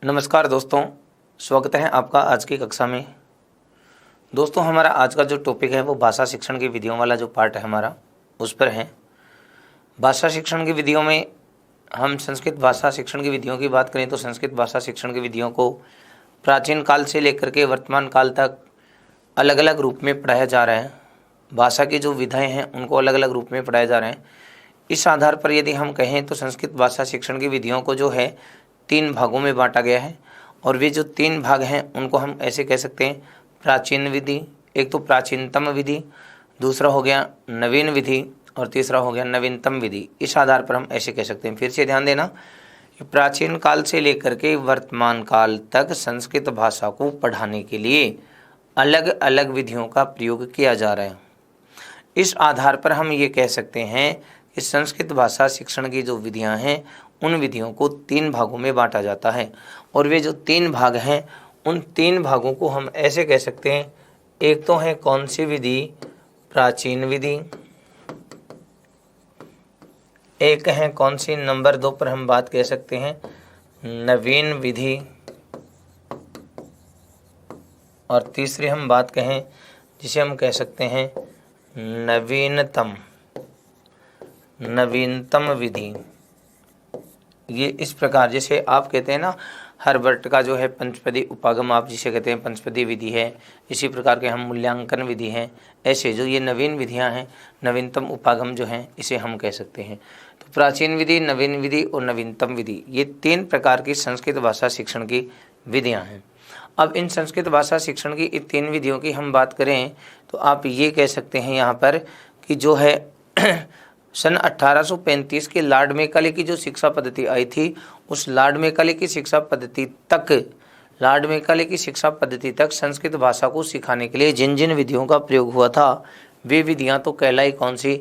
नमस्कार दोस्तों, स्वागत है आपका आज की कक्षा में। दोस्तों, हमारा आज का जो टॉपिक है वो भाषा शिक्षण की विधियों वाला जो पार्ट है हमारा उस पर है। भाषा शिक्षण की विधियों में हम संस्कृत भाषा शिक्षण की विधियों की बात करें तो संस्कृत भाषा शिक्षण की विधियों को प्राचीन काल से लेकर के वर्तमान काल तक अलग अलग रूप में पढ़ाया जा रहा है। भाषा की जो विधाएँ हैं उनको अलग अलग रूप में पढ़ाया जा रहे हैं। इस आधार पर यदि हम कहें तो संस्कृत भाषा शिक्षण की विधियों को जो है 3 भागों में बांटा गया है और वे जो 3 भाग हैं उनको हम ऐसे कह सकते हैं। प्राचीन विधि, एक तो प्राचीनतम विधि, दूसरा हो गया नवीन विधि और तीसरा हो गया नवीनतम विधि। इस आधार पर हम ऐसे कह सकते हैं। फिर से ध्यान देना कि प्राचीन काल से लेकर के वर्तमान काल तक संस्कृत भाषा को पढ़ाने के लिए अलग अलग विधियों का प्रयोग किया जा रहा है। इस आधार पर हम ये कह सकते हैं कि संस्कृत भाषा शिक्षण की जो विधियां हैं उन विधियों को 3 भागों में बांटा जाता है और वे जो 3 भाग हैं उन 3 भागों को हम ऐसे कह सकते हैं। एक तो है कौन सी विधि? प्राचीन विधि। एक है कौन सी? नंबर 2 पर हम बात कह सकते हैं नवीन विधि। और तीसरी हम बात कहें जिसे हम कह सकते हैं नवीनतम विधि। ये इस प्रकार, जैसे आप कहते हैं ना हर्बर्ट का जो है पंचपदी उपागम आप जिसे कहते हैं पंचपदी विधि है, इसी प्रकार के हम मूल्यांकन विधि हैं। ऐसे जो ये नवीन विधियां हैं, नवीनतम उपागम जो हैं, इसे हम कह सकते हैं। तो प्राचीन विधि, नवीन विधि और नवीनतम विधि, ये 3 प्रकार की संस्कृत भाषा शिक्षण की विधियाँ हैं। अब इन संस्कृत भाषा शिक्षण की इन 3 विधियों की हम बात करें तो आप ये कह सकते हैं यहाँ पर कि जो है सन 1835 के लॉर्ड मैकाले की जो शिक्षा पद्धति आई थी, उस लॉर्ड मैकाले की शिक्षा पद्धति तक संस्कृत भाषा को सिखाने के लिए जिन जिन विधियों का प्रयोग हुआ था वे विधियां तो कहलाई कौन सी?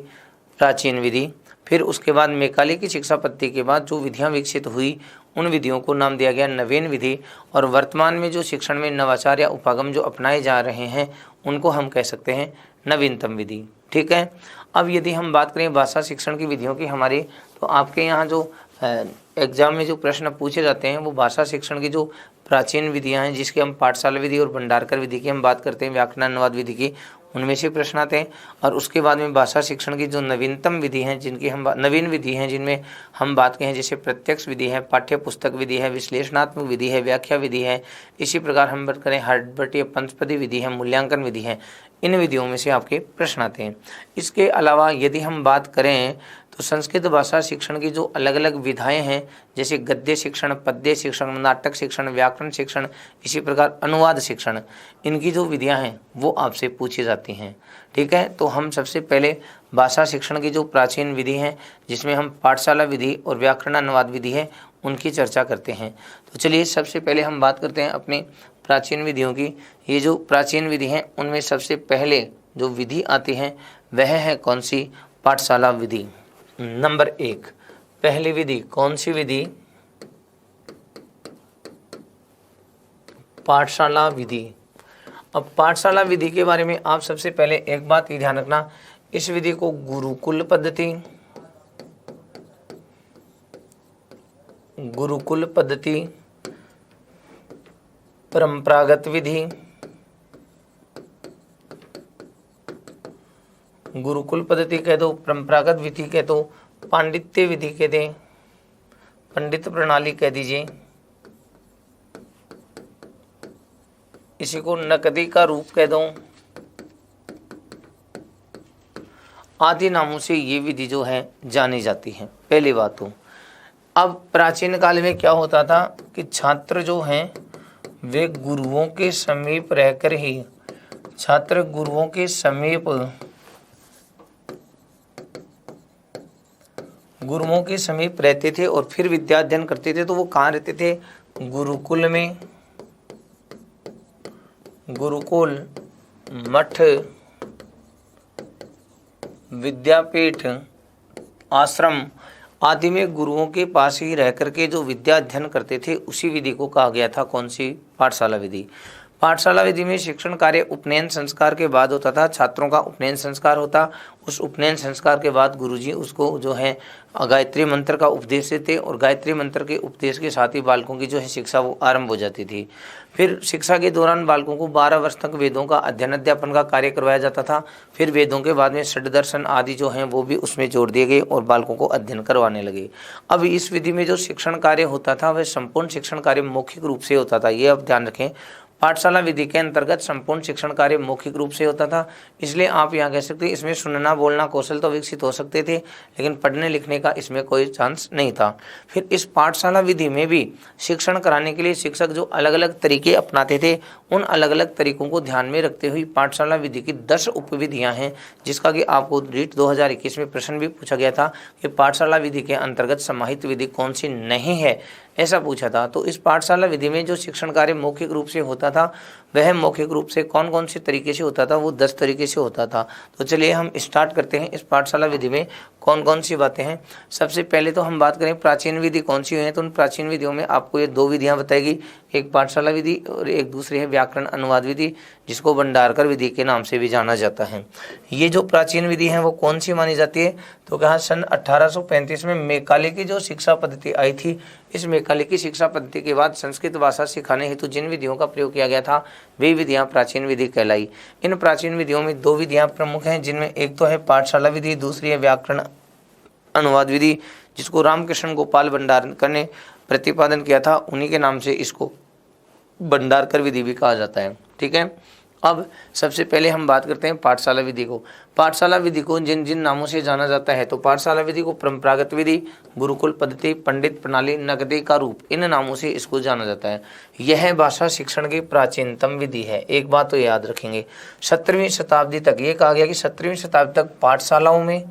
प्राचीन विधि। फिर उसके बाद मैकाले की शिक्षा पद्धति के बाद जो विधियां विकसित हुई उन विधियों को नाम दिया गया नवीन विधि। और वर्तमान में जो शिक्षण में नवाचार या उपागम जो अपनाए जा रहे हैं उनको हम कह सकते हैं नवीनतम विधि। ठीक है। अब यदि हम बात करें भाषा शिक्षण की विधियों की हमारी, तो आपके यहाँ जो एग्जाम में जो प्रश्न पूछे जाते हैं वो भाषा शिक्षण की जो प्राचीन विधियां हैं, जिसकी हम पाठशाला विधि और भंडारकर विधि की हम बात करते हैं, व्याकरण अनुवाद विधि की, उनमें से प्रश्न आते हैं। और उसके बाद में भाषा शिक्षण की जो नवीनतम विधि हैं, जिनकी हम नवीन विधि हैं, जिनमें हम बात करें जैसे प्रत्यक्ष विधि है, पाठ्य पुस्तक विधि है, विश्लेषणात्मक विधि है, व्याख्या विधि है। इसी प्रकार हम बात करें हर्बर्टीय पंचपदी विधि है, मूल्यांकन विधि है। इन विधियों में से आपके प्रश्न आते हैं। इसके अलावा यदि हम बात करें तो संस्कृत भाषा शिक्षण की जो अलग अलग विधाएं हैं, जैसे गद्य शिक्षण, पद्य शिक्षण, नाटक शिक्षण, व्याकरण शिक्षण, इसी प्रकार अनुवाद शिक्षण, इनकी जो विधियां हैं वो आपसे पूछी जाती हैं। ठीक है। तो हम सबसे पहले भाषा शिक्षण की जो प्राचीन विधि हैं, जिसमें हम पाठशाला विधि और व्याकरण अनुवाद विधि है, उनकी चर्चा करते हैं। तो चलिए सबसे पहले हम बात करते हैं अपनी प्राचीन विधियों की। ये जो प्राचीन विधि हैं उनमें सबसे पहले जो विधि आती है वह है कौन सी? पाठशाला विधि। नंबर 1 पहली विधि कौन सी विधि? पाठशाला विधि। अब पाठशाला विधि के बारे में आप सबसे पहले एक बात ही ध्यान रखना, इस विधि को गुरुकुल पद्धति, परंपरागत विधि, गुरुकुल पद्धति कह दो, परंपरागत विधि कह दो, पांडित्य विधि कह दें, पंडित प्रणाली कह दीजिए, इसी को नकदी का रूप कह दो, आदि नामों से ये विधि जो है जानी जाती है। पहली बात तो अब प्राचीन काल में क्या होता था कि छात्र जो हैं वे गुरुओं के समीप रहकर ही, छात्र गुरुओं के समीप रहते थे और फिर विद्या अध्ययन करते थे। तो वो कहाँ रहते थे? गुरुकुल में, गुरुकुल, मठ, विद्यापीठ, आश्रम आदि में गुरुओं के पास ही रह करके जो विद्या अध्ययन करते थे उसी विधि को कहा गया था कौन सी? पाठशाला विधि। पाठशाला विधि में शिक्षण कार्य उपनयन संस्कार के बाद होता था। छात्रों का उपनयन संस्कार होता, उस उपनयन संस्कार के बाद गुरुजी उसको जो है गायत्री मंत्र का उपदेश देते और गायत्री मंत्र के उपदेश के साथ ही बालकों की जो है शिक्षा वो आरंभ हो जाती थी। फिर शिक्षा के दौरान बालकों को 12 वर्ष तक वेदों का अध्ययन अध्यापन का कार्य करवाया जाता था। फिर वेदों के बाद में षड दर्शन आदि जो हैं वो भी उसमें जोड़ दिए गए और बालकों को अध्ययन करवाने लगे। अब इस विधि में जो शिक्षण कार्य होता था वह संपूर्ण शिक्षण कार्य मौखिक रूप से होता था। ये अब ध्यान रखें, पाठशाला विधि के अंतर्गत संपूर्ण शिक्षण कार्य मौखिक रूप से होता था। इसलिए आप यहाँ कह सकते हैं इसमें सुनना बोलना कौशल तो विकसित हो सकते थे, लेकिन पढ़ने लिखने का इसमें कोई चांस नहीं था। फिर इस पाठशाला विधि में भी शिक्षण कराने के लिए शिक्षक जो अलग अलग तरीके अपनाते थे, उन अलग अलग तरीकों को ध्यान में रखते हुए पाठशाला विधि की 10 उपविधियाँ हैं, जिसका कि आपको रीट 2021 में प्रश्न भी पूछा गया था कि पाठशाला विधि के अंतर्गत समाहित विधि कौन सी नहीं है, ऐसा पूछा था। तो इस पाठशाला विधि में जो शिक्षण कार्य मौखिक रूप से होता था वह मौखिक रूप से कौन कौन से तरीके से होता था, वो 10 तरीके से होता था। तो चलिए हम स्टार्ट करते हैं। इस पाठशाला विधि में कौन कौन सी बातें हैं। सबसे पहले तो हम बात करें प्राचीन विधि कौन सी हुई है, तो उन प्राचीन विधियों में आपको ये 2 विधियाँ बताएगी, एक पाठशाला विधि और एक दूसरी है व्याकरण अनुवाद विधि, जिसको भंडारकर विधि के नाम से भी जाना जाता है। ये जो प्राचीन विधि है वो कौन सी मानी जाती है, तो कहा सन 1835 में मेकाले की जो शिक्षा पद्धति आई थी, इस मेकाले की शिक्षा पद्धति के बाद संस्कृत भाषा सिखाने हेतु जिन विधियों का प्रयोग किया गया था वे विधियां प्राचीन विधि कहलाई। इन प्राचीन विधियों में 2 विधियां प्रमुख हैं, जिनमें एक तो है पाठशाला विधि, दूसरी है व्याकरण अनुवाद विधि, जिसको रामकृष्ण गोपाल भंडारकर ने प्रतिपादन किया था। उन्हीं के नाम से इसको भंडारकर विधि भी कहा जाता है। ठीक है, अब सबसे पहले हम बात करते हैं पाठशाला विधि को। पाठशाला विधि को जिन जिन नामों से जाना जाता है, तो पाठशाला विधि को परंपरागत विधि, गुरुकुल पद्धति, पंडित प्रणाली, नगदी का रूप, इन नामों से इसको जाना जाता है। यह भाषा शिक्षण की प्राचीनतम विधि है। एक बात तो याद रखेंगे, 17वीं शताब्दी तक ये कहा गया कि 17वीं शताब्दी तक पाठशालाओं में,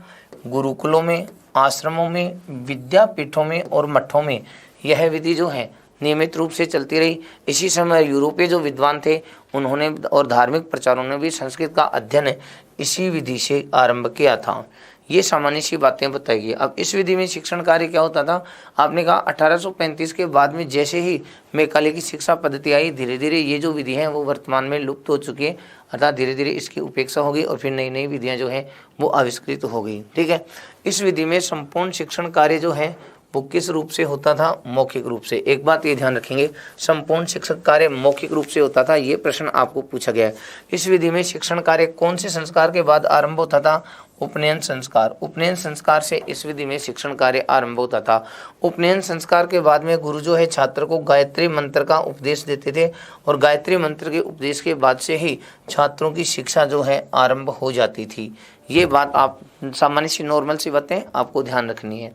गुरुकुलों में, आश्रमों में, विद्यापीठों में और मठों में यह विधि जो है नियमित रूप से चलती रही। इसी समय यूरोपीय जो विद्वान थे उन्होंने और धार्मिक प्रचारों ने भी संस्कृत का अध्ययन इसी विधि से आरंभ किया था। ये सामान्य सी बातें बताइए। अब इस विधि में शिक्षण कार्य क्या होता था, आपने कहा 1835 के बाद में जैसे ही मेकाले की शिक्षा पद्धति आई, धीरे धीरे ये जो विधि है वो वर्तमान में लुप्त हो चुकी है, अर्थात धीरे धीरे इसकी उपेक्षा होगी और फिर नई नई विधियाँ जो हैं वो आविष्कृत हो गई। ठीक है, इस विधि में संपूर्ण शिक्षण कार्य जो है वो किस रूप से होता था, मौखिक रूप से। एक बात ये ध्यान रखेंगे, संपूर्ण शिक्षण कार्य मौखिक रूप से होता था, ये प्रश्न आपको पूछा गया है। इस विधि में शिक्षण कार्य कौन से संस्कार के बाद आरंभ होता था, उपनयन संस्कार। उपनयन संस्कार से इस विधि में शिक्षण कार्य आरंभ होता था। उपनयन संस्कार के बाद में गुरु जो है छात्र को गायत्री मंत्र का उपदेश देते थे और गायत्री मंत्र के उपदेश के बाद से ही छात्रों की शिक्षा जो है आरंभ हो जाती थी। ये बात आप सामान्य सी नॉर्मल सी बातें आपको ध्यान रखनी है।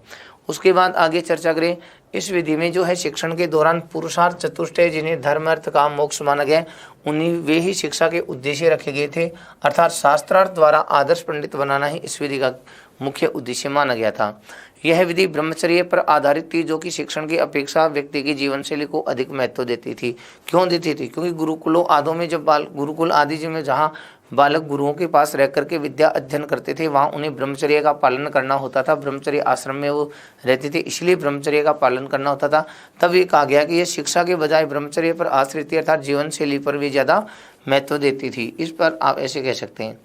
उसके बाद आगे चर्चा करें, इस विधि में जो है शिक्षण के दौरान पुरुषार्थ चतुष्टय, जिन्हें धर्म अर्थ काम मोक्ष माना गया, उन्हीं वे ही शिक्षा के उद्देश्य रखे गए थे, अर्थात शास्त्रार्थ द्वारा आदर्श पंडित बनाना ही इस विधि का मुख्य उद्देश्य माना गया था। यह विधि ब्रह्मचर्य पर आधारित थी, जो कि शिक्षण की अपेक्षा व्यक्ति की जीवन शैली को अधिक महत्व देती थी। क्यों देती थी, क्योंकि गुरुकुलों आदि में जब गुरुकुल आदि में जहाँ बालक गुरुओं के पास रह करके विद्या अध्ययन करते थे, वहाँ उन्हें ब्रह्मचर्य का पालन करना होता था। ब्रह्मचर्य आश्रम में वो रहते थे, इसलिए ब्रह्मचर्य का पालन करना होता था। तब ये कहा गया कि ये शिक्षा के बजाय ब्रह्मचर्य पर आश्रित थी, अर्थात जीवन शैली पर भी ज़्यादा महत्व देती थी। इस पर आप ऐसे कह सकते हैं।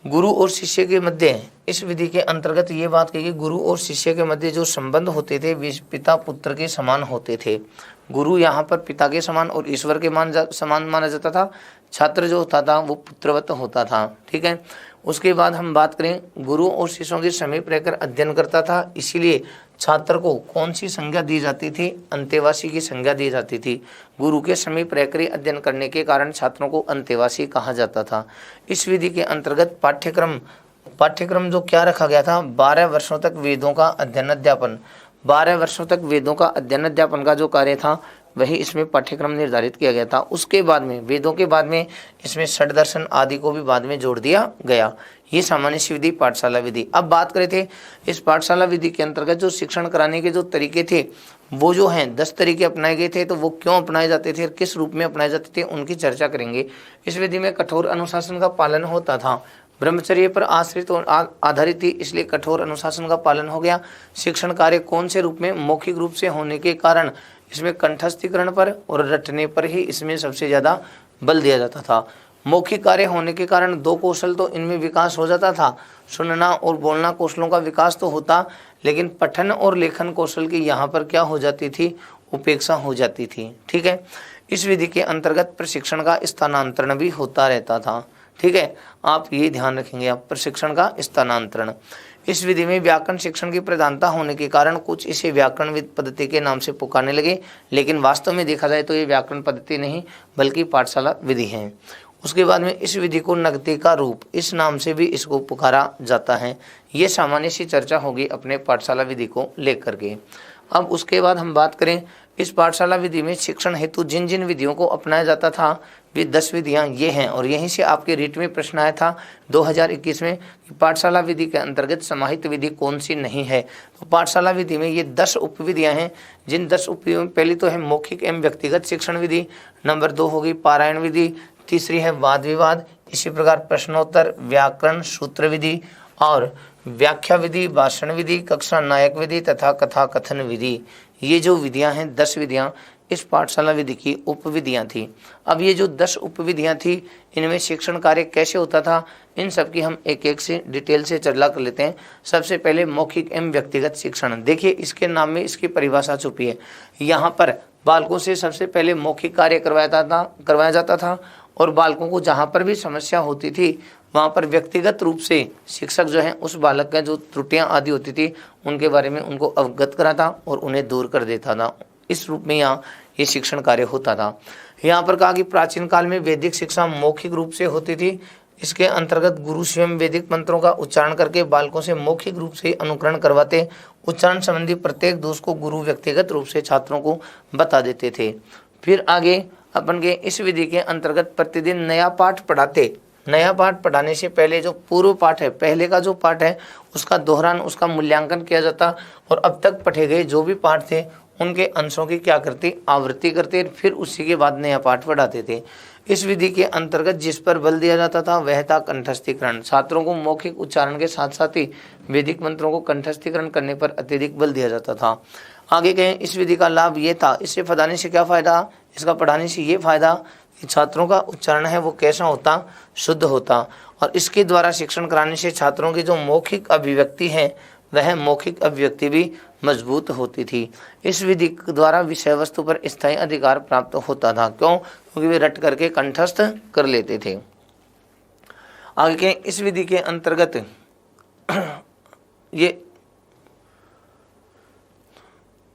गुरु और शिष्य के मध्य इस विधि के अंतर्गत ये बात कही कि गुरु और शिष्य के मध्य जो संबंध होते थे वे पिता पुत्र के समान होते थे। गुरु यहाँ पर पिता के समान और ईश्वर के समान माना जाता था। छात्र जो होता था वो पुत्रवत होता था। ठीक है, उसके बाद हम बात करें, गुरु और शिष्यों के समीप रहकर अध्ययन करता था, इसीलिए छात्र को कौन सी संज्ञा दी जाती थी, अंतेवासी की संज्ञा दी जाती थी। गुरु के समीप रहकर अध्ययन करने के कारण छात्रों को अंतेवासी कहा जाता था। इस विधि के अंतर्गत पाठ्यक्रम जो क्या रखा गया था, 12 वर्षों तक वेदों का अध्ययन अध्यापन, 12 वर्षों तक वेदों का अध्ययन अध्यापन का जो कार्य था वही इसमें पाठ्यक्रम निर्धारित किया गया था। उसके बाद में वेदों के बाद में इसमें षड दर्शन आदि को भी बाद में जोड़ दिया गया। ये सामान्य सी विधि पाठशाला विधि। अब बात करें थे इस पाठशाला विधि के अंतर्गत जो शिक्षण कराने के जो तरीके थे वो जो हैं 10 तरीके अपनाए गए थे। तो वो क्यों अपनाए जाते थे और किस रूप में अपनाए जाते थे उनकी चर्चा करेंगे। इस विधि में कठोर अनुशासन का पालन होता था, ब्रह्मचर्य पर आश्रित और आधारित थी, इसलिए कठोर अनुशासन का पालन हो गया। शिक्षण कार्य कौन से रूप में, मौखिक रूप से होने के कारण इसमें कंठस्थीकरण पर और रटने पर ही इसमें सबसे ज़्यादा बल दिया जाता था। मौखिक कार्य होने के कारण दो कौशल तो इनमें विकास हो जाता था, सुनना और बोलना कौशलों का विकास तो होता, लेकिन पठन और लेखन कौशल की यहाँ पर क्या हो जाती थी, उपेक्षा हो जाती थी। ठीक है, इस विधि के अंतर्गत प्रशिक्षण का स्थानांतरण भी होता रहता था। ठीक है, आप ये ध्यान रखेंगे, आप प्रशिक्षण का स्थानांतरण। इस विधि में व्याकरण शिक्षण की प्रधानता होने के कारण कुछ इसे व्याकरण पद्धति के नाम से पुकारने लगे, लेकिन वास्तव में देखा जाए तो ये व्याकरण पद्धति नहीं बल्कि पाठशाला विधि है। उसके बाद में इस विधि को नगदी का रूप इस नाम से भी इसको पुकारा जाता है। ये सामान्य सी चर्चा होगी अपने पाठशाला विधि को लेकर के। अब उसके बाद हम बात करें इस पाठशाला विधि में शिक्षण हेतु जिन जिन विधियों को अपनाया जाता था वे 10 विधियां ये हैं, और यहीं से आपके रीट में प्रश्न आया था 2021 में कि पाठशाला विधि के अंतर्गत समाहित विधि कौन सी नहीं है। तो पाठशाला विधि में ये 10 उपविधियां हैं, जिन 10 उपविधियों में पहली तो है मौखिक एवं व्यक्तिगत शिक्षण विधि, नंबर 2 होगी पारायण विधि, तीसरी है वाद विवाद, इसी प्रकार प्रश्नोत्तर, व्याकरण, सूत्र विधि और व्याख्या विधि, भाषण विधि, कक्षा नायक विधि तथा कथा कथन विधि। ये जो विधियां हैं 10 विधियां इस पाठशाला विधि की उपविधियां थी। अब ये जो 10 उपविधियां थी इनमें शिक्षण कार्य कैसे होता था, इन सब की हम एक एक से डिटेल से चर्चा कर लेते हैं। सबसे पहले मौखिक एवं व्यक्तिगत शिक्षण, देखिए इसके नाम में इसकी परिभाषा छुपी है। यहाँ पर बालकों से सबसे पहले मौखिक कार्य करवाया जाता था और बालकों को जहाँ पर भी समस्या होती थी वहाँ पर व्यक्तिगत रूप से शिक्षक जो है उस बालक का जो त्रुटियाँ आदि होती थी उनके बारे में उनको अवगत कराता और उन्हें दूर कर देता था। इस रूप में यहाँ ये शिक्षण कार्य होता था। यहाँ पर कहा कि प्राचीन काल में वैदिक शिक्षा मौखिक रूप से होती थी। इसके अंतर्गत गुरु स्वयं वैदिक मंत्रों का उच्चारण करके बालकों से मौखिक रूप से अनुकरण करवाते। उच्चारण संबंधी प्रत्येक दोष को गुरु व्यक्तिगत रूप से छात्रों को बता देते थे। फिर आगे अपन के इस विधि के अंतर्गत प्रतिदिन नया पाठ पढ़ाते। नया पाठ पढ़ाने से पहले जो पूर्व पाठ है, पहले का जो पाठ है उसका दोहरान, उसका मूल्यांकन किया जाता और अब तक पढ़े गए जो भी पाठ थे उनके अंशों की क्या करते, आवृत्ति करते, फिर उसी के बाद नया पाठ पढ़ाते थे। इस विधि के अंतर्गत जिस पर बल दिया जाता था वह था कंठस्थीकरण। छात्रों को मौखिक उच्चारण के साथ साथ ही वैदिक मंत्रों को कंठस्थीकरण करने पर अत्यधिक बल दिया जाता था। आगे कहें इस विधि का लाभ ये था, इससे पढ़ाने से क्या फायदा, इसका पढ़ाने से ये फायदा कि छात्रों का उच्चारण है वो कैसा होता, शुद्ध होता, और इसके द्वारा शिक्षण कराने से छात्रों की जो मौखिक अभिव्यक्ति है वह मौखिक अभिव्यक्ति भी मजबूत होती थी। इस विधि द्वारा विषय वस्तु पर स्थायी अधिकार प्राप्त होता था। क्यों? क्योंकि वे रट करके कंठस्थ कर लेते थे। आगे के इस विधि के अंतर्गत ये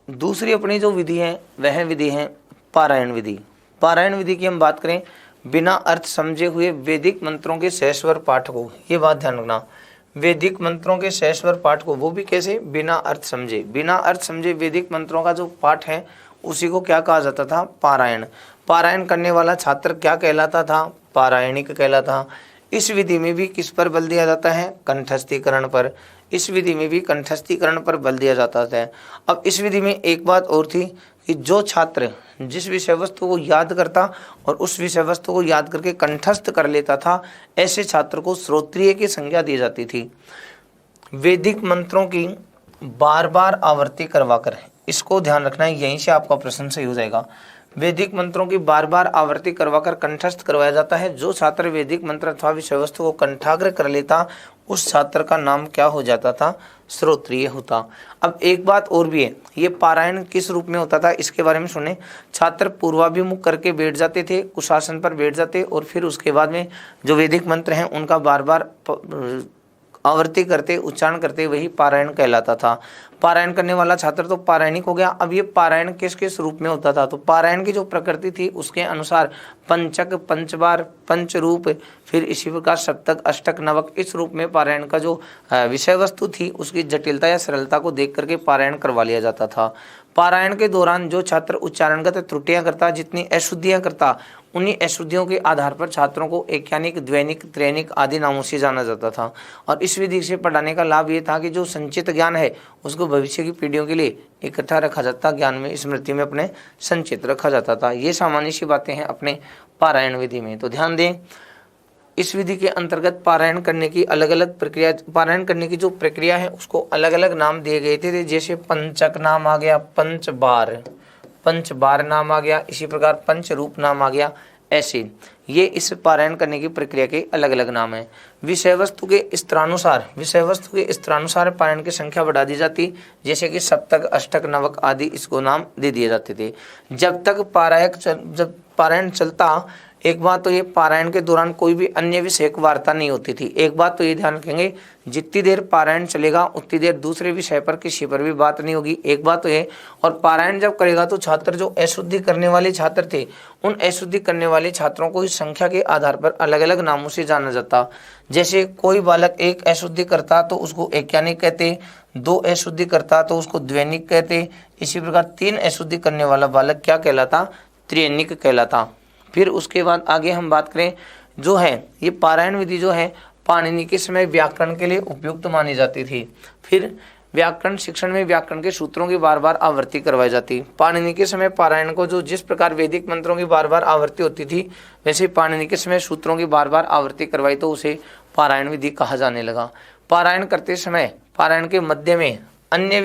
दूसरी अपनी जो विधि है वह विधि है पारायण विधि। पारायण विधि की हम बात करें, बिना अर्थ समझे हुए वैदिक मंत्रों के सहस्वर पाठ को, ये बात ध्यान रखना, वैदिक मंत्रों के सहस्वर पाठ को, वो भी कैसे, बिना अर्थ समझे। बिना अर्थ समझे वैदिक मंत्रों का जो पाठ है उसी को क्या कहा जाता था, पारायण। पारायण करने वाला छात्र क्या कहलाता था, पारायणिक कहलाता। इस विधि में भी किस पर बल दिया जाता है, कंठस्थीकरण पर। इस विधि में भी कंठस्थीकरण पर बल दिया जाता है। अब इस विधि में एक बात और थी कि जो छात्र जिस विषय वस्तु को याद करता और उस विषय वस्तु को याद करके कंठस्थ कर लेता था, ऐसे छात्र को श्रोत्रिय की संज्ञा दी जाती थी। वैदिक मंत्रों की बार बार आवृत्ति करवाकर, इसको ध्यान रखना है, यहीं से आपका प्रश्न सही हो जाएगा। वैदिक मंत्रों की बार बार आवृत्ति करवाकर कंठस्थ करवाया जाता है। जो छात्र वैदिक मंत्र अथवा विषय वस्तु को कंठाग्र कर लेता उस छात्र का नाम क्या हो जाता था, श्रोत्रिय होता। अब एक बात और भी है, ये पारायण किस रूप में होता था इसके बारे में सुने। छात्र पूर्वाभिमुख करके बैठ जाते थे, कुशासन पर बैठ जाते और फिर उसके बाद में जो वैदिक मंत्र हैं उनका बार बार आवृत्ति करते, उच्चारण करते, वही पारायण कहलाता था। पारायण करने वाला छात्र तो पारायणिक हो गया। अब ये पारायण किस किस रूप में होता था, तो पारायण की जो प्रकृति थी उसके अनुसार पंचक, पंचबार, पंचरूप, फिर इसी प्रकार सप्तक, अष्टक, नवक, इस रूप में पारायण का जो विषय वस्तु थी उसकी जटिलता या सरलता को देख करके पारायण करवा लिया जाता था। पारायण के दौरान जो छात्र उच्चारणगत त्रुटियां करता, जितनी अशुद्धियां करता, उन्हीं अशुद्धियों के आधार पर छात्रों को एकयानिक, द्वैनिक, त्रैनिक आदि नामों से जाना जाता था। और इस विधि से पढ़ाने का लाभ ये था कि जो संचित ज्ञान है उसको भविष्य की पीढ़ियों के लिए इकट्ठा रखा जाता, ज्ञान में, स्मृति में अपने संचित रखा जाता था। ये सामान्य सी बातें हैं अपने पारायण विधि में। तो ध्यान दें, इस विधि के अंतर्गत पारायण करने की अलग अलग प्रक्रिया, पारायण करने की जो प्रक्रिया है उसको अलग अलग नाम दिए गए थे। जैसे पंचक नाम आ गया, पंचबार, पंचबार नाम आ गया, इसी प्रकार पंचरूप नाम आ गया। ऐसे ये इस पारायण करने की प्रक्रिया के अलग अलग नाम हैं। विषय वस्तु के स्तरानुसार पारायण की संख्या बढ़ा दी जाती, जैसे कि सप्तक, अष्टक, नवक आदि इसको नाम दे दिए जाते थे। जब पारायण चलता, एक बात तो ये पारायण के दौरान कोई भी अन्य विषयक वार्ता नहीं होती थी। एक बात तो ये ध्यान रखेंगे, जितनी देर पारायण चलेगा उतनी देर दूसरे विषय पर किसी पर भी बात नहीं होगी। एक बात तो ये, और पारायण जब करेगा तो छात्र जो अशुद्धि करने वाले छात्र थे, उन अशुद्धि करने वाले छात्रों को इस संख्या के आधार पर अलग अलग नामों से जाना जाता। जैसे कोई बालक एक अशुद्धि करता तो उसको एकानिक कहते, 2 अशुद्धि करता तो उसको द्वैनिक कहते, इसी प्रकार 3 अशुद्धि करने वाला बालक क्या कहलाता, त्रिनिक कहलाता। फिर उसके बाद आगे हम बात करें, जो है ये पारायण विधि जो है पाणिनि के समय व्याकरण के लिए उपयुक्त मानी जाती थी। फिर व्याकरण शिक्षण में व्याकरण के सूत्रों की बार बार आवृत्ति करवाई जाती। पाणिनि के समय पारायण को जो जिस प्रकार वैदिक मंत्रों की बार बार आवृत्ति होती थी, वैसे पाणिनि के समय सूत्रों की बार बार आवृत्ति करवाई तो उसे पारायण विधि कहा जाने लगा। पारायण करते समय पारायण के मध्य में अन्य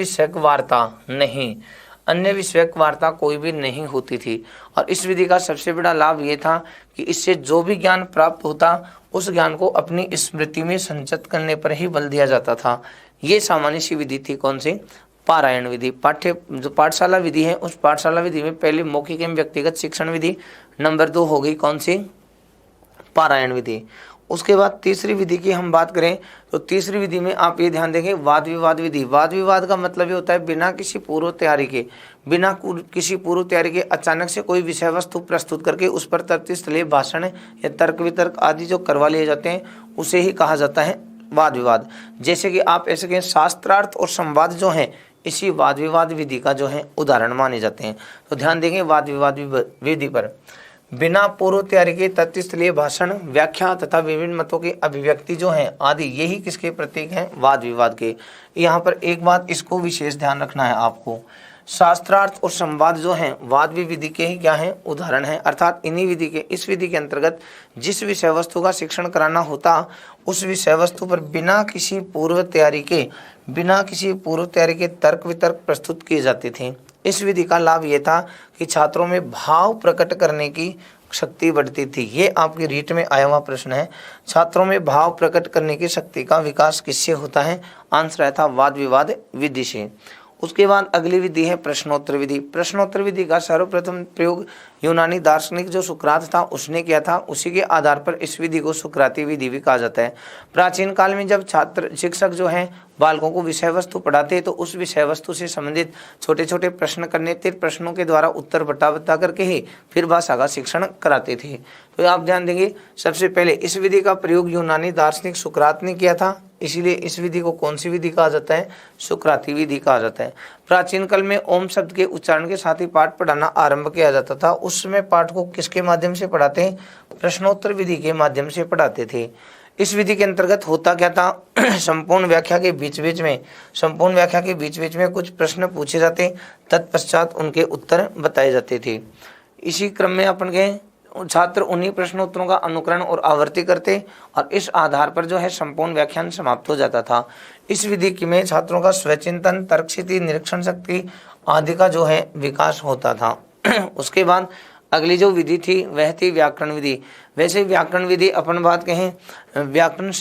विषयक वार्ता कोई भी नहीं होती थी। और इस विधि का सबसे बड़ा लाभ ये था कि इससे जो भी ज्ञान प्राप्त होता उस ज्ञान को अपनी स्मृति में संचित करने पर ही बल दिया जाता था। ये सामान्य सी विधि थी, कौन सी, पारायण विधि। जो पाठशाला विधि है, उस पाठशाला विधि में पहले मौखिक एवं व्यक्तिगत शिक्षण विधि, नंबर 2 हो गई कौन सी, पारायण विधि। उसके बाद तीसरी विधि की हम बात करें तो तीसरी विधि में आप ये ध्यान देंगे, वाद विवाद विधि। वाद विवाद का मतलब ये होता है बिना किसी पूर्व तैयारी के अचानक से कोई विषय वस्तु प्रस्तुत करके उस पर तर्कस्थलीय भाषण या तर्क वितर्क आदि जो करवा लिए जाते हैं उसे ही कहा जाता है वाद विवाद। जैसे कि आप ऐसे कहें, शास्त्रार्थ और संवाद जो है इसी वाद विवाद विधि का जो है उदाहरण माने जाते हैं। तो ध्यान देंगे वाद विवाद विधि पर बिना पूर्व तैयारी के तथ्यस्थलीय भाषण, व्याख्या तथा विभिन्न मतों की अभिव्यक्ति जो है आदि, यही किसके प्रतीक हैं, वाद विवाद के। यहाँ पर एक बात इसको विशेष ध्यान रखना है आपको, शास्त्रार्थ और संवाद जो हैं वाद विधि के ही क्या हैं, उदाहरण हैं। अर्थात इस विधि के अंतर्गत जिस विषय वस्तु का शिक्षण कराना होता उस विषय वस्तु पर बिना किसी पूर्व तैयारी के तर्क वितर्क प्रस्तुत किए जाते थे। इस विधि का लाभ ये था कि छात्रों में भाव प्रकट करने की शक्ति बढ़ती थी। ये आपकी रीट में आया हुआ प्रश्न है, छात्रों में भाव प्रकट करने की शक्ति का विकास किससे होता है, आंसर रहता वाद विवाद विधि से। उसके बाद अगली विधि है प्रश्नोत्तर विधि। प्रश्नोत्तर विधि का सर्वप्रथम प्रयोग यूनानी दार्शनिक जो सुकरात था उसने किया था, उसी के आधार पर इस विधि को सुकराती विधि भी कहा जाता है। प्राचीन काल में जब शिक्षक जो हैं बालकों को विषय वस्तु पढ़ाते तो उस विषय वस्तु से संबंधित छोटे छोटे प्रश्न करने थे, प्रश्नों के द्वारा उत्तर बता करके ही फिर भाषा का शिक्षण कराते थे। तो आप ध्यान देंगे, सबसे पहले इस विधि का प्रयोग यूनानी दार्शनिक सुकरात ने किया था, इसीलिए इस विधि को कौन सी विधि कहा जाता है, सुकराती विधि कहा जाता है। प्राचीन काल में ओम शब्द के उच्चारण के साथ ही पाठ पढ़ाना आरंभ किया जाता था। उस समय पाठ को किसके माध्यम से पढ़ाते हैं, प्रश्नोत्तर विधि के माध्यम से पढ़ाते थे। इस विधि के अंतर्गत होता क्या था, संपूर्ण व्याख्या के बीच बीच में कुछ प्रश्न पूछे जाते, तत्पश्चात उनके उत्तर बताए जाते थे। इसी क्रम में अपन के छात्र उन्हीं प्रश्नोत्तरों का अनुकरण और आवृत्ति करते और इस आधार पर जो है संपूर्ण व्याख्यान समाप्त हो जाता था। इस विधि में छात्रों का स्वचिंतन, तर्कशक्ति, निरीक्षण शक्ति आदि का जो है विकास होता था। उसके बाद अगली जो विधि थी वह थी व्याकरण विधि। वैसे व्याकरण विधि अपन बात कहें, व्याकरण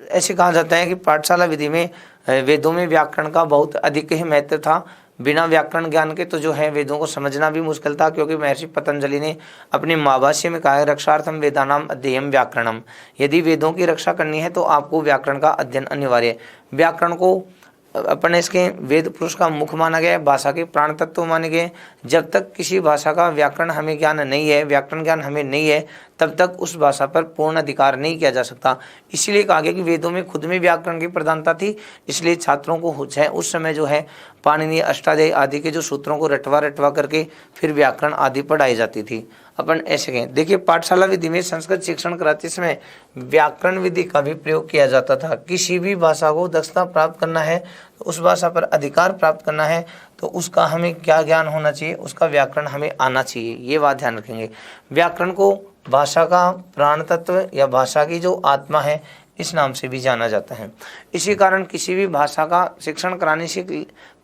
ऐसे कहा जाता है कि पाठशाला विधि में वेदों में व्याकरण का बहुत अधिक ही महत्व था। बिना व्याकरण ज्ञान के तो जो है वेदों को समझना भी मुश्किल था, क्योंकि महर्षि पतंजलि ने अपने महाभाष्य में कहा है, रक्षार्थम वेदानाम अध्ययनम व्याकरणम। यदि वेदों की रक्षा करनी है तो आपको व्याकरण का अध्ययन अनिवार्य है। व्याकरण को अपन इसके वेद पुरुष का मुख माना गया है, भाषा के प्राण तत्व माने गए। जब तक किसी भाषा का व्याकरण हमें ज्ञान नहीं है, व्याकरण ज्ञान हमें नहीं है, तब तक उस भाषा पर पूर्ण अधिकार नहीं किया जा सकता। इसीलिए कहा गया कि वेदों में खुद में व्याकरण की प्रधानता थी, इसलिए छात्रों को उस समय जो है पाणिनि, अष्टाध्यायी आदि के जो सूत्रों को रटवा करके फिर व्याकरण आदि पढ़ाई जाती थी। अपन ऐसे कहें, देखिए पाठशाला विधि में संस्कृत शिक्षण कराते समय व्याकरण विधि का भी प्रयोग किया जाता था। किसी भी भाषा को दक्षता प्राप्त करना है, तो उस भाषा पर अधिकार प्राप्त करना है, तो उसका हमें क्या ज्ञान होना चाहिए, उसका व्याकरण हमें आना चाहिए। ये बात ध्यान रखेंगे। व्याकरण को भाषा का प्राण तत्व या भाषा की जो आत्मा है इस नाम से भी जाना जाता है। इसी कारण किसी भी भाषा का शिक्षण कराने से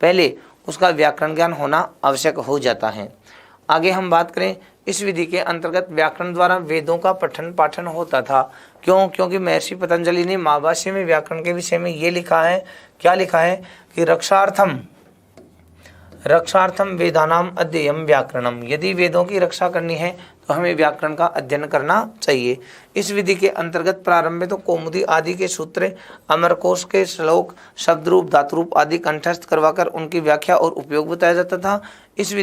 पहले उसका व्याकरण ज्ञान होना आवश्यक हो जाता है। आगे हम बात करें, इस विधि के अंतर्गत व्याकरण द्वारा वेदों का पठन पाठन होता था। क्यों? क्योंकि महर्षि पतंजलि ने महाभाष्य में व्याकरण के विषय में ये लिखा है, क्या लिखा है कि रक्षार्थम वेदानाम अध्ययम व्याकरणम। यदि वेदों की रक्षा करनी है तो हमें व्याकरण का अध्ययन करना चाहिए। इस विधि के अंतर्गत प्रारंभ में तो कौमुदी आदि के सूत्र, अमरकोश के श्लोक, शब्द रूप, धातु रूप आदि कंठस्थ करवाकर उनकी व्याख्या और उपयोग बताया जाता था। इस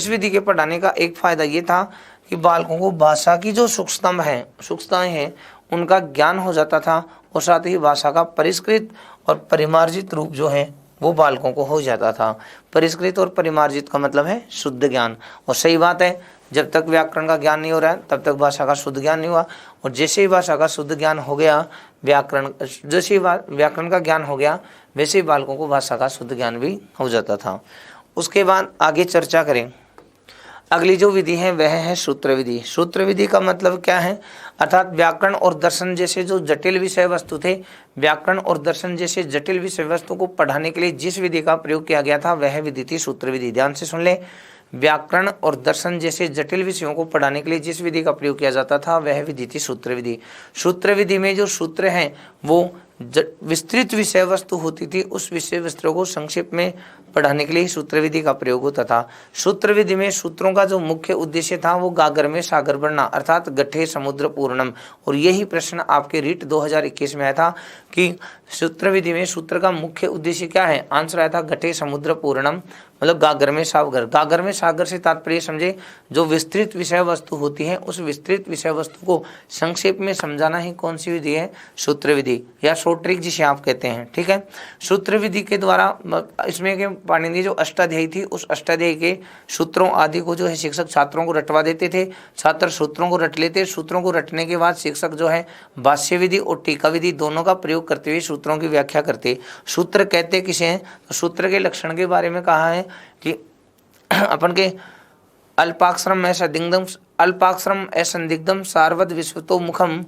विधि के पढ़ाने का एक फायदा ये था कि बालकों को भाषा की जो सूक्ष्मताएं हैं उनका ज्ञान हो जाता था, और साथ ही भाषा का परिष्कृत और परिमार्जित रूप जो है वो बालकों को हो जाता था। परिष्कृत और परिमार्जित का मतलब है शुद्ध ज्ञान। और सही बात है, जब तक व्याकरण का ज्ञान नहीं हो रहा है तब तक भाषा का शुद्ध ज्ञान नहीं हुआ। और जैसे ही भाषा का शुद्ध ज्ञान हो गया, व्याकरण का ज्ञान हो गया, वैसे ही बालकों को भाषा का शुद्ध ज्ञान भी हो जाता था। उसके बाद आगे चर्चा करें। अगली जो विधि है वह है सूत्र विधि। सूत्र विधि का मतलब क्या है? अर्थात व्याकरण और दर्शन जैसे जो जटिल विषय वस्तु थे, व्याकरण और दर्शन जैसे जटिल विषय वस्तु को पढ़ाने के लिए जिस विधि का प्रयोग किया गया था वह विधि थी सूत्र विधि। ध्यान से सुन ले, व्याकरण और दर्शन जैसे जटिल विषयों को पढ़ाने के लिए जिस विधि का प्रयोग किया जाता था वह विधि थी सूत्र विधि। सूत्र विधि में जो सूत्र हैं वो विस्तृत विषय वस्तु होती थी, उस विषय वस्तु को संक्षेप में पढ़ाने के लिए सूत्र विधि का प्रयोग होता था। सूत्र विधि में सूत्रों का जो मुख्य उद्देश्य था वो गागर में सागर भरना, अर्थात गठे समुद्र पूर्णम। और यही प्रश्न आपके रीट 2021 में आया था कि सूत्र विधि में सूत्र का मुख्य उद्देश्य क्या है? आंसर आया था गठे समुद्र पूर्णम, मतलब गागर में सागर। गागर में सागर से तात्पर्य समझे जो विस्तृत विषय वस्तु होती है उस विस्तृत विषय वस्तु को संक्षेप में समझाना ही कौन सी विधि है? सूत्र विधि या शॉर्ट ट्रिक जिसे आप कहते हैं। ठीक है, सूत्र विधि के द्वारा इसमें के पाणिनि जो अष्टाध्यायी थी उस अष्टाध्यायी के सूत्रों आदि को जो है शिक्षक छात्रों को रटवा देते थे, छात्र सूत्रों को रट लेते। सूत्रों को रटने के बाद शिक्षक जो है भाष्य विधि और टीका विधि दोनों का प्रयोग करते हुए सूत्रों की व्याख्या करते। सूत्र कहते किसे हैं? तो सूत्र के लक्षण के बारे में कहा है कि अपन के अल्पाक्षरम असंदिग्धम सारवद विश्वतो मुखम,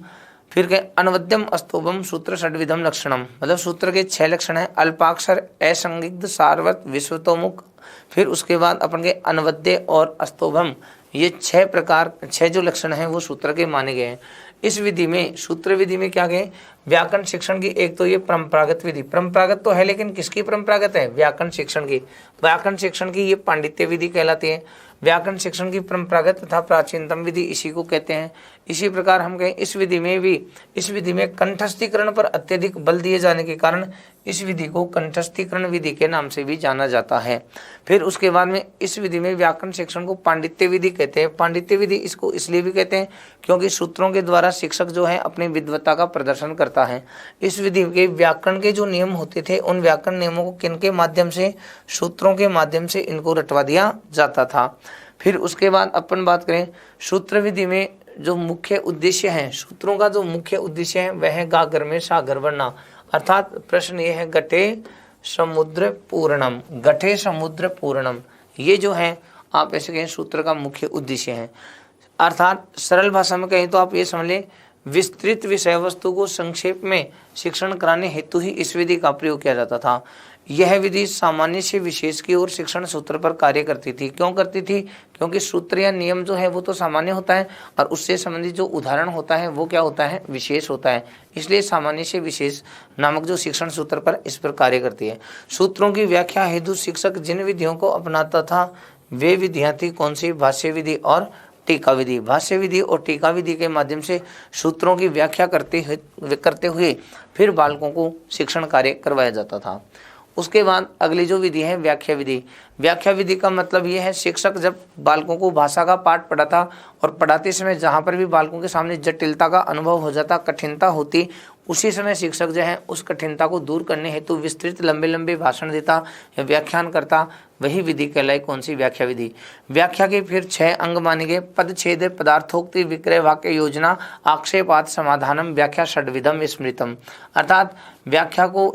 फिर के अनवद्यम अस्तोभम सूत्र षड्विधम लक्षणम। मतलब सूत्र के 6 लक्षण है, अल्पाक्षर, असंदिग्ध, सारवत, विश्वतोमुख, फिर उसके बाद अपन के अनवद्य और अस्तोभम। ये 6 जो लक्षण हैं वो सूत्र के माने गए हैं। इस विधि में सूत्र विधि में क्या गए? व्याकरण शिक्षण की एक तो ये परंपरागत विधि, परंपरागत तो है लेकिन किसकी परंपरागत है? व्याकरण शिक्षण की। व्याकरण शिक्षण की ये पांडित्य विधि कहलाती है। व्याकरण शिक्षण की परंपरागत तथा प्राचीनतम विधि इसी को कहते हैं। इसी प्रकार हम कहें इस विधि में कंठस्थीकरण पर अत्यधिक बल दिए जाने के कारण इस विधि को कंठस्थीकरण विधि के नाम से भी जाना जाता है। फिर उसके बाद में इस विधि में व्याकरण शिक्षण को पांडित्य विधि कहते हैं। पांडित्य विधि इसको इसलिए भी कहते हैं क्योंकि सूत्रों के द्वारा शिक्षक जो है अपनी विद्वत्ता का प्रदर्शन करता है। इस विधि के व्याकरण के जो नियम होते थे उन व्याकरण नियमों को किनके माध्यम से? सूत्रों के माध्यम से इनको रटवा दिया जाता था। फिर उसके बाद अपन बात करें सूत्र विधि में जो मुख्य उद्देश्य है, सूत्रों का जो मुख्य उद्देश्य है वह है गागर में सागर भरना। अर्थात प्रश्न ये है गठे समुद्र पूर्णम, गठे समुद्र पूर्णम। ये जो है आप ऐसे कहें सूत्र का मुख्य उद्देश्य है। अर्थात सरल भाषा में कहें तो आप ये समझ लें विस्तृत विषय वस्तु को संक्षेप में शिक्षण कराने हेतु ही इस विधि का प्रयोग किया जाता था। यह विधि सामान्य से विशेष की ओर शिक्षण सूत्र पर कार्य करती थी। क्यों करती थी? क्योंकि सूत्र या नियम जो है वो तो सामान्य होता है और उससे संबंधित जो उदाहरण होता है वो क्या होता है? विशेष होता है। इसलिए सामान्य से विशेष नामक जो शिक्षण सूत्र पर इस पर कार्य करती है। सूत्रों की व्याख्या हेतु शिक्षक जिन विधियों को अपनाता था वे विधियां थी कौन सी? भाष्य विधि और टीका विधि। भाष्य विधि और टीका विधि के माध्यम से सूत्रों की व्याख्या करते हुए फिर बालकों को शिक्षण कार्य करवाया जाता था। उसके बाद अगली जो विधि है व्याख्या विधि। व्याख्या विधि का मतलब ये है शिक्षक जब बालकों को भाषा का पाठ पढ़ाता और पढ़ाते समय जहाँ पर भी बालकों के सामने जटिलता का अनुभव हो जाता, कठिनता होती, उसी समय शिक्षक जो है उस कठिनता को दूर करने हेतु विस्तृत लंबे लंबे भाषण देता या व्याख्यान करता। वही विधि कहलाई कौन सी? व्याख्या विधि। व्याख्या के फिर 6 अंग माने गए। पदच्छेद, पदार्थोक्ति, विक्रय, वाक्य योजना, आक्षेपात, समाधानम, व्याख्या षड्विधम स्मृतम। अर्थात व्याख्या को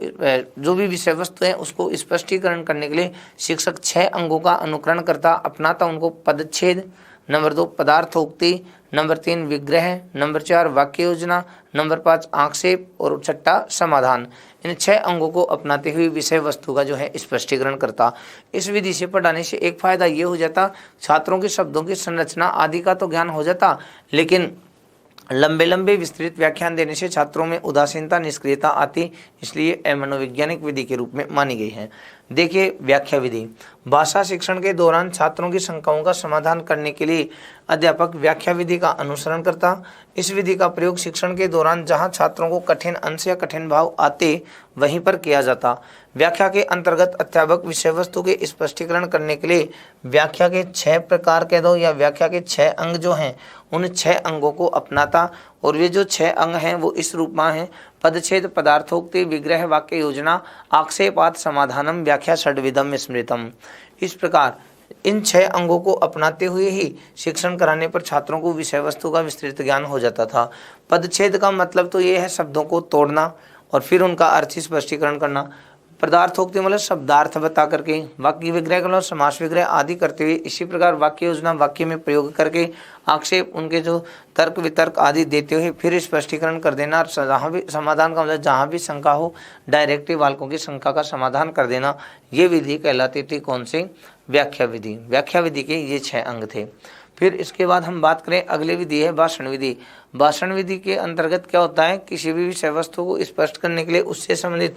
जो भी विषय वस्तु है उसको स्पष्टीकरण करने के लिए शिक्षक 6 अंगों का अनुकरण करता, अपनाता उनको। पदच्छेद, नंबर 2 पदार्थोक्ति, नंबर 3 विग्रह, नंबर 4 वाक्य योजना, नंबर 5 आक्षेप और 6 समाधान। इन 6 अंगों को अपनाते हुए विषय वस्तु का जो है स्पष्टीकरण करता। इस विधि से पढ़ाने से एक फायदा ये हो जाता, छात्रों के शब्दों की संरचना आदि का तो ज्ञान हो जाता, लेकिन लंबे लंबे विस्तृत व्याख्यान देने से छात्रों में उदासीनता निष्क्रियता आती, इसलिए मनोवैज्ञानिक विधि के रूप में मानी गई है। देखिए व्याख्या विधि। भाषा शिक्षण के दौरान छात्रों की शंकाओं का समाधान करने के लिए अध्यापक व्याख्या विधि का अनुसरण करता। इस विधि का प्रयोग शिक्षण के दौरान जहां छात्रों को कठिन अंश या कठिन भाव आते वहीं पर किया जाता। व्याख्या के अंतर्गत अध्यापक विषय वस्तु के स्पष्टीकरण करने के लिए व्याख्या के 6 प्रकार कह दो या व्याख्या के 6 अंग जो हैं उन 6 अंगों को अपनाता। और वे जो 6 अंग हैं वो इस रूप में हैं: पदच्छेद, पदार्थोक्ति, विग्रह, वाक्य योजना, आक्षेपात, समाधानम, व्याख्या, षड्विधम, स्मृतम। इस प्रकार इन 6 अंगों को अपनाते हुए ही शिक्षण कराने पर छात्रों को विषय वस्तु का विस्तृत ज्ञान हो जाता था। पदच्छेद का मतलब तो ये है शब्दों को तोड़ना और फिर उनका अर्थ स्पष्टीकरण करना। पदार्थोक्ति मतलब शब्दार्थ बता करके, वाक्य विग्रह का मतलब समास विग्रह आदि करते हुए, इसी प्रकार वाक्य योजना वाक्य में प्रयोग करके, आक्षेप उनके जो तर्क वितर्क आदि देते हुए फिर स्पष्टीकरण कर देना। और जहाँ भी समाधान का मतलब जहाँ भी शंका हो डायरेक्टली बालकों की शंका का समाधान कर देना। ये विधि कहलाती थी कौन सी? व्याख्या विधि। व्याख्या विधि के ये 6 अंग थे। फिर इसके बाद हम बात करें अगली विधि है भाषण विधि। भाषण विधि के अंतर्गत क्या होता है? किसी भी विषय वस्तु को स्पष्ट करने के लिए उससे संबंधित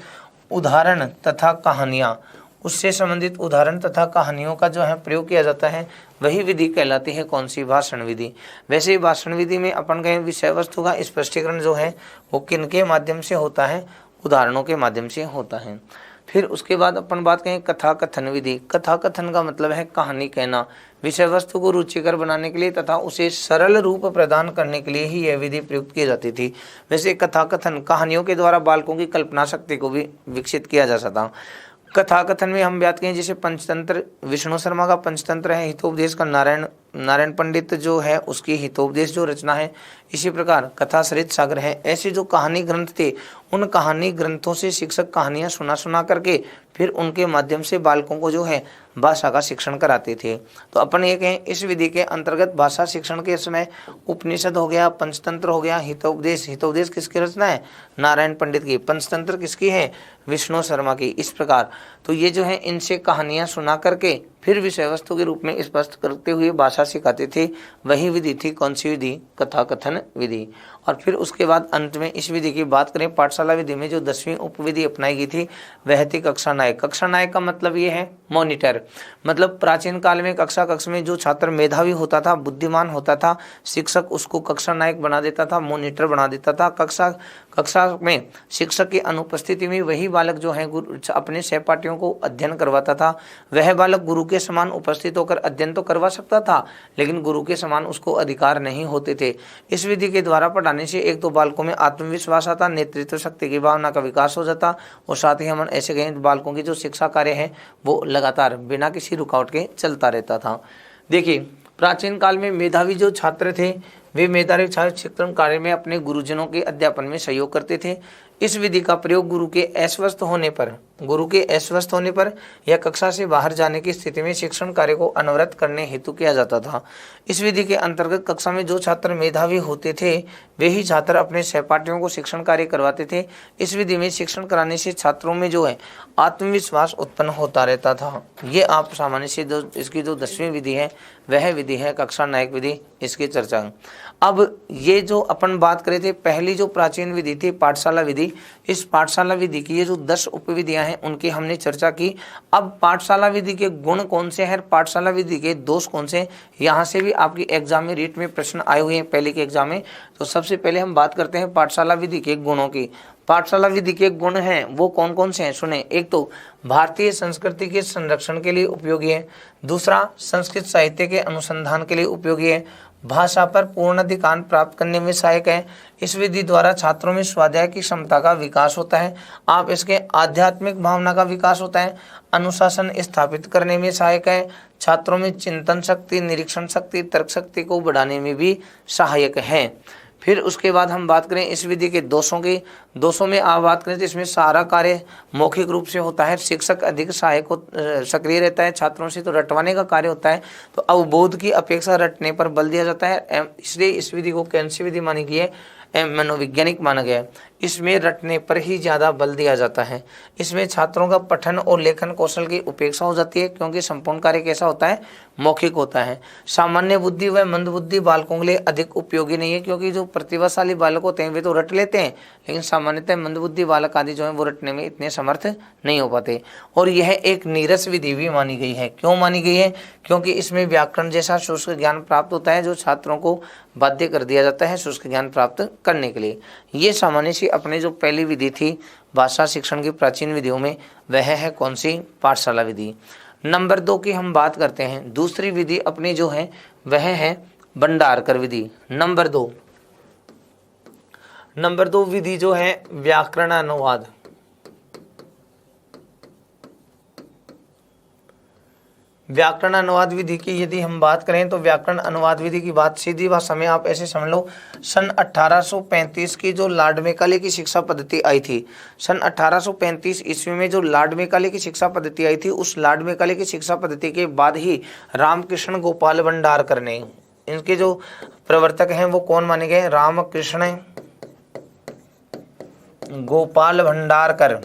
उदाहरण तथा कहानियाँ, उससे संबंधित उदाहरण तथा कहानियों का जो है प्रयोग किया जाता है, वही विधि कहलाती है कौन सी? भाषण विधि। वैसे ही भाषण विधि में अपन कहें विषय वस्तु का स्पष्टीकरण जो है वो किन के माध्यम से होता है? उदाहरणों के माध्यम से होता है। फिर उसके बाद अपन बात करें कथा कथन विधि। कथा कथन का मतलब है कहानी कहना। विषय वस्तु को रुचिकर बनाने के लिए तथा उसे सरल रूप प्रदान करने के लिए ही यह विधि प्रयुक्त की जाती थी। वैसे कथा कथन कहानियों के द्वारा बालकों की कल्पना शक्ति को भी विकसित किया जा सकता। कथा कथन में हम बात करें जैसे पंचतंत्र, विष्णु शर्मा का पंचतंत्र है, हितोपदेश का नारायण पंडित जो है उसकी हितोपदेश जो रचना है, इसी प्रकार कथा सरित सागर है। ऐसे जो कहानी ग्रंथ थे उन कहानी ग्रंथों से शिक्षक कहानियाँ सुना करके फिर उनके माध्यम से बालकों को जो है भाषा का शिक्षण कराते थे। तो अपन ये कहें इस विधि के अंतर्गत भाषा शिक्षण के समय उपनिषद हो गया, पंचतंत्र हो गया, हितोपदेश। हितोपदेश किसकी रचना है? नारायण पंडित की। पंचतंत्र किसकी है? विष्णु शर्मा की। इस प्रकार तो ये जो है इनसे कहानियाँ सुना करके फिर विषय वस्तु के रूप में स्पष्ट करते हुए भाषा सिखाते थे, वही विधि थी कौन सी विधि? कथा कथन विधि। और फिर उसके बाद अंत में इस विधि की बात करें पाठशाला विधि में जो 10वीं उपविधि अपनाई गई थी वह थी कक्षा नायक। कक्षा नायक का मतलब ये है मॉनिटर। मतलब प्राचीन काल में कक्षा में जो छात्र मेधावी होता था, बुद्धिमान होता था, शिक्षक उसको कक्षा नायक बना देता था, मॉनिटर बना देता था। कक्षा में शिक्षक की अनुपस्थिति में वही बालक जो है अपने सहपाठियों को अध्ययन करवाता था। वह बालक गुरु के समान उपस्थित होकर अध्ययन तो करवा सकता था, लेकिन गुरु के समान उसको अधिकार नहीं होते थे। इस विधि के द्वारा पढ़ाने से एक तो बालकों में आत्मविश्वास आता, नेतृत्व शक्ति की भावना का विकास हो जाता, और साथ ही हम ऐसे कहें बालकों की जो शिक्षा कार्य है वो लगातार बिना किसी रुकावट के चलता रहता था। देखिए प्राचीन काल में मेधावी जो छात्र थे वे मेधावी छात्र शिक्षण कार्य में अपने गुरुजनों के अध्यापन में सहयोग करते थे। इस विधि का प्रयोग गुरु के अस्वस्थ होने पर या कक्षा से बाहर जाने की स्थिति में शिक्षण कार्य को अनवरत करने हेतु किया जाता था। इस विधि के अंतर्गत कक्षा में जो छात्र मेधावी होते थे वे ही छात्र अपने सहपाठियों को शिक्षण कार्य करवाते थे। इस विधि में शिक्षण कराने से छात्रों में जो है आत्मविश्वास उत्पन्न होता रहता था। ये आप सामान्य से इसकी जो 10वीं विधि है वह विधि है कक्षा नायक विधि। इसकी चर्चा अब ये जो अपन बात करे थे पहली जो प्राचीन विधि थी पाठशाला विधि, इस पाठशाला विधि की ये जो 10 उपविधियां हैं उनकी हमने चर्चा की। अब पाठशाला विधि के गुण कौन से हैं, पाठशाला विधि के दोष कौन से, यहाँ से भी आपकी एग्जाम में रीट में प्रश्न आए हुए हैं पहले के एग्जाम में। तो सबसे पहले हम बात करते हैं पाठशाला विधि के गुणों की। पाठशाला विधि के गुण हैं वो कौन कौन से हैं सुने। एक तो भारतीय संस्कृति के संरक्षण के लिए उपयोगी है। दूसरा संस्कृत साहित्य के अनुसंधान के लिए उपयोगी है। भाषा पर पूर्ण अधिकार प्राप्त करने में सहायक है। इस विधि द्वारा छात्रों में स्वाध्याय की क्षमता का विकास होता है। आप इसके आध्यात्मिक भावना का विकास होता है। अनुशासन स्थापित करने में सहायक है। छात्रों में चिंतन शक्ति, निरीक्षण शक्ति, तर्क शक्ति को बढ़ाने में भी सहायक है। फिर उसके बाद हम बात करें इस विधि के दोषों की। दोषों में आप बात करें तो इसमें सारा कार्य मौखिक रूप से होता है। शिक्षक अधिक सहायक सक्रिय रहता है छात्रों से, तो रटवाने का कार्य होता है। तो अवबोध की अपेक्षा रटने पर बल दिया जाता है। इसलिए इस विधि को कौन सी विधि मानी गई है? मनोवैज्ञानिक माना गया है। इसमें रटने पर ही ज़्यादा बल दिया जाता है। इसमें छात्रों का पठन और लेखन कौशल की उपेक्षा हो जाती है, क्योंकि संपूर्ण कार्य कैसा होता है, मौखिक होता है। सामान्य बुद्धि व मंदबुद्धि बालकों के लिए अधिक उपयोगी नहीं है, क्योंकि जो प्रतिभाशाली बालक होते हैं वे तो रट लेते हैं, लेकिन सामान्यतः मंदबुद्धि बालक आदि जो है वो रटने में इतने समर्थ नहीं हो पाते। और यह एक नीरस विधि भी मानी गई है। क्यों मानी गई है? क्योंकि इसमें व्याकरण जैसा शुष्क ज्ञान प्राप्त होता है, जो छात्रों को बाध्य कर दिया जाता है शुष्क ज्ञान प्राप्त करने के लिए। ये सामान्य सी अपने जो पहली विधि थी भाषा शिक्षण की प्राचीन विधियों में, वह है कौन सी, पाठशाला विधि। नंबर 2 की हम बात करते हैं। दूसरी विधि अपनी जो है वह है भंडारकर विधि। नंबर 2 विधि जो है व्याकरण अनुवाद। व्याकरण अनुवाद विधि की यदि हम बात करें तो व्याकरण अनुवाद विधि की बात सीधी भाषा में आप ऐसे समझ लो, सन 1835 की जो लॉर्ड मैकाले की शिक्षा पद्धति आई थी, सन 1835 ईस्वी में जो लॉर्ड मैकाले की शिक्षा पद्धति आई थी, उस लॉर्ड मैकाले की शिक्षा पद्धति के बाद ही रामकृष्ण गोपाल भंडारकर ने, इनके जो प्रवर्तक हैं वो कौन माने गए, रामकृष्ण गोपाल भंडारकर।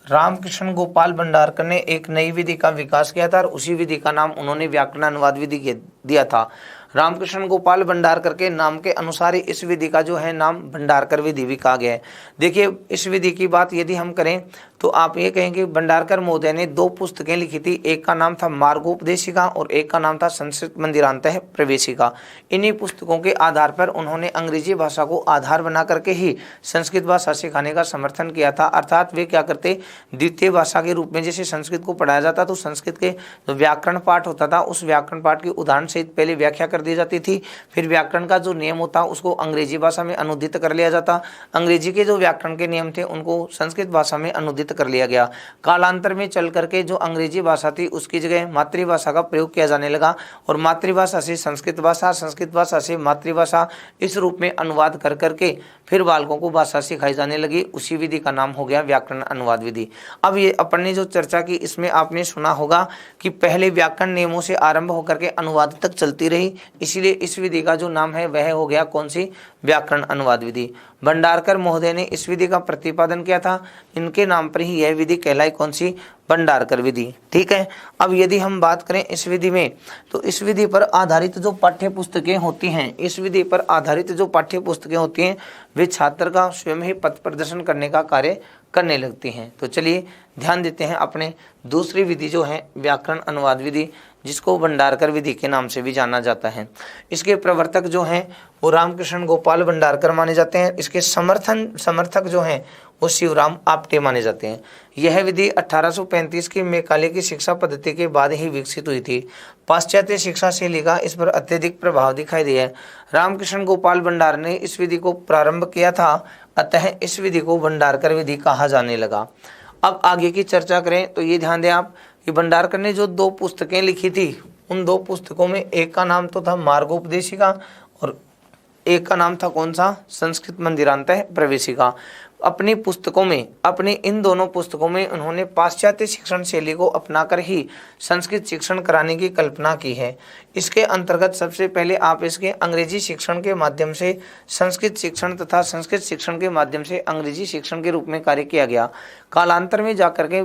रामकृष्ण गोपाल भंडारकर ने एक नई विधि का विकास किया था और उसी विधि का नाम उन्होंने व्याकरण अनुवाद विधि दिया था। रामकृष्ण गोपाल भंडारकर के नाम के अनुसार ही इस विधि का जो है नाम भंडारकर विधि भी कहा गया है। देखिए, इस विधि की बात यदि हम करें तो आप ये कहेंगे भंडारकर महोदय ने 2 पुस्तकें लिखी थी। एक का नाम था मार्गोपदेशिका और एक का नाम था संस्कृत मंदिरांतः प्रवेशिका। इन्हीं पुस्तकों के आधार पर उन्होंने अंग्रेजी भाषा को आधार बना करके ही संस्कृत भाषा सिखाने का समर्थन किया था। अर्थात वे क्या करते, द्वितीय भाषा के रूप में जैसे संस्कृत को पढ़ाया जाता तो संस्कृत के जो व्याकरण पाठ होता था उस व्याकरण पाठ की उदाहरण सहित पहले व्याख्या कर दी जाती थी, फिर व्याकरण का जो नियम होता उसको अंग्रेजी भाषा में अनुदित कर लिया जाता। अंग्रेजी के जो व्याकरण के नियम थे उनको संस्कृत भाषा में अनुदित कर लिया गया। कालांतर में चल करके जो अंग्रेजी भाषा थी उसकी जगह मातृभाषा का प्रयोग किया जाने लगा और मातृभाषा से संस्कृत भाषा, संस्कृत भाषा से मातृभाषा, इस रूप में अनुवाद कर करके फिर बालकों को भाषा सिखाई जाने लगी। उसी विधि का नाम हो गया व्याकरण अनुवाद विधि। अब ये अपन ने जो चर्चा की इसमें आपने सुना होगा कि पहले व्याकरण नियमों से आरंभ होकर के अनुवाद तक चलती रही, इसलिए इस विधि का जो नाम है वह हो गया कौन सी, व्याकरण अनुवाद विधि। भंडारकर महोदय ने इस विधि का प्रतिपादन किया था, इनके नाम पर ही यह विधि कहलाई कौन सी, भंडारकर विधि। ठीक है। अब यदि हम बात करें इस विधि में तो इस विधि पर आधारित जो पाठ्य पुस्तकें होती हैं, इस विधि पर आधारित जो पाठ्य पुस्तकें होती हैं वे छात्र का स्वयं ही पथ प्रदर्शन करने का कार्य करने लगती हैं। तो चलिए ध्यान देते हैं अपने दूसरी विधि जो है व्याकरण अनुवाद विधि, जिसको भंडारकर विधि के नाम से भी जाना जाता है। इसके प्रवर्तक जो हैं वो रामकृष्ण गोपाल भंडारकर माने जाते हैं। इसके समर्थक जो हैं वो शिवराम आपटे माने जाते हैं। यह विधि 1835 की मैकाले की शिक्षा पद्धति के बाद ही विकसित हुई थी। पाश्चात्य शिक्षा शैली का इस पर अत्यधिक प्रभाव दिखाई दिया है। रामकृष्ण गोपाल भंडार ने इस विधि को प्रारंभ किया था, अतः इस विधि को भंडारकर विधि कहा जाने लगा। अब आगे की चर्चा करें तो ये ध्यान दें आप कि भंडारकर ने जो 2 पुस्तकें लिखी थी उन 2 पुस्तकों में एक का नाम तो था मार्गोपदेशिका और एक का नाम था कौन सा, संस्कृत मंदिरांतः प्रवेशिका। अपनी पुस्तकों में, अपने इन दोनों पुस्तकों में उन्होंने पाश्चात्य शिक्षण शैली को अपनाकर ही संस्कृत शिक्षण कराने की कल्पना की है। इसके अंतर्गत सबसे पहले आप इसके अंग्रेजी शिक्षण के माध्यम से संस्कृत शिक्षण तथा संस्कृत शिक्षण के माध्यम से अंग्रेजी शिक्षण के रूप में कार्य किया गया। कालांतर में जाकर के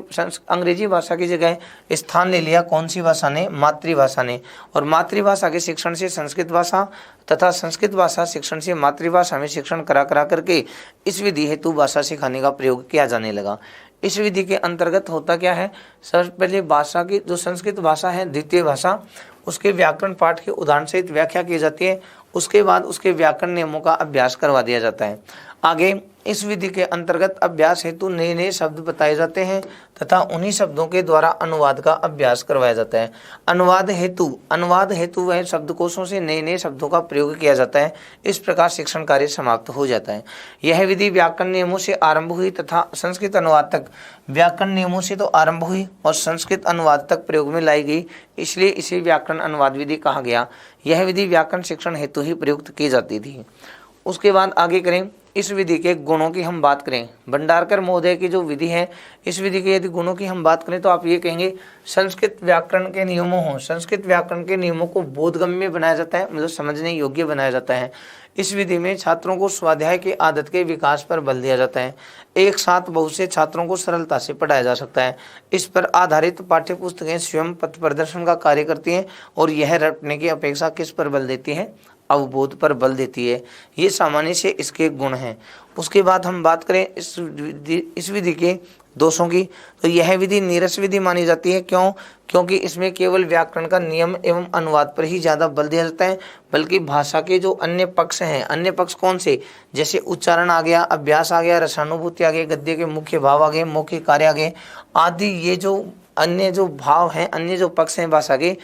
अंग्रेजी भाषा की जगह स्थान ले लिया कौन सी भाषा ने, मातृभाषा ने, और मातृभाषा के शिक्षण से संस्कृत भाषा तथा संस्कृत भाषा शिक्षण से मातृभाषा में शिक्षण करा करके इस विधि हेतु भाषा सिखाने का प्रयोग किया जाने लगा। इस विधि के अंतर्गत होता क्या है, सबसे पहले भाषा की जो संस्कृत भाषा है द्वितीय भाषा, उसके व्याकरण पाठ के उदाहरण सहित व्याख्या की जाती है। उसके बाद उसके व्याकरण नियमों का अभ्यास करवा दिया जाता है। आगे इस विधि के अंतर्गत अभ्यास हेतु नए नए शब्द बताए जाते हैं तथा उन्हीं शब्दों के द्वारा अनुवाद का अभ्यास करवाया जाता है। अनुवाद हेतु वह शब्दकोशों से नए नए शब्दों का प्रयोग किया जाता है। इस प्रकार शिक्षण कार्य समाप्त हो जाता है। यह विधि व्याकरण नियमों से आरंभ हुई तथा संस्कृत अनुवाद तक, व्याकरण नियमों से तो आरंभ हुई और संस्कृत अनुवाद तक प्रयोग में लाई गई, इसलिए इसे व्याकरण अनुवाद विधि कहा गया। यह विधि व्याकरण शिक्षण हेतु ही प्रयुक्त की जाती थी। उसके बाद आगे करें, इस विधि के गुणों की हम बात करें। भंडारकर महोदय की जो विधि है, इस विधि के यदि गुणों की हम बात करें तो आप ये कहेंगे संस्कृत व्याकरण के नियमों को बोधगम्य बनाया जाता है, मतलब समझने योग्य बनाया जाता है। इस विधि में छात्रों को स्वाध्याय की आदत के विकास पर बल दिया जाता है। एक साथ बहुत से छात्रों को सरलता से पढ़ाया जा सकता है। इस पर आधारित पाठ्य पुस्तकें स्वयं पथ प्रदर्शन का कार्य करती हैं और यह रटने की अपेक्षा किस पर बल देती है? अवबोध पर बल देती है। ये सामान्य से इसके गुण हैं। उसके बाद हम बात करें इस विधि के दोषों की, तो यह विधि नीरस विधि मानी जाती है। क्यों? क्योंकि इसमें केवल व्याकरण का नियम एवं अनुवाद पर ही ज़्यादा बल दिया जाता है, बल्कि भाषा के जो अन्य पक्ष हैं, अन्य पक्ष कौन से, जैसे उच्चारण आ गया, अभ्यास आ गया, रसानुभूति आ गई, गद्य के मुख्य भाव आ गए, मौखिक कार्य आ गए आदि, ये जो अन्य जो भाव हैं, अन्य जो पक्ष हैं भाषा के,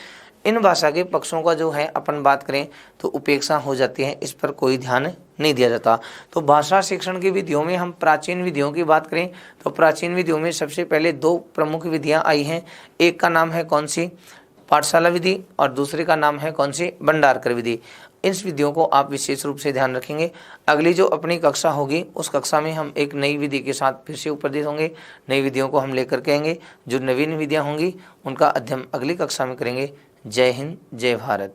इन भाषा के पक्षों का जो है अपन बात करें तो उपेक्षा हो जाती है, इस पर कोई ध्यान नहीं दिया जाता। तो भाषा शिक्षण की विधियों में हम प्राचीन विधियों की बात करें तो प्राचीन विधियों में सबसे पहले दो प्रमुख विधियां आई हैं। एक का नाम है कौन सी? पाठशाला विधि, और दूसरे का नाम है कौन सी? भंडारकर विधि। इस विधियों को आप विशेष रूप से ध्यान रखेंगे। अगली जो अपनी कक्षा होगी उस कक्षा में हम एक नई विधि के साथ फिर से उपस्थित होंगे। नई विधियों को हम लेकर के आएंगे। जो नवीन विधियाँ होंगी उनका अध्ययन अगली कक्षा में करेंगे। जय हिंद, जय भारत।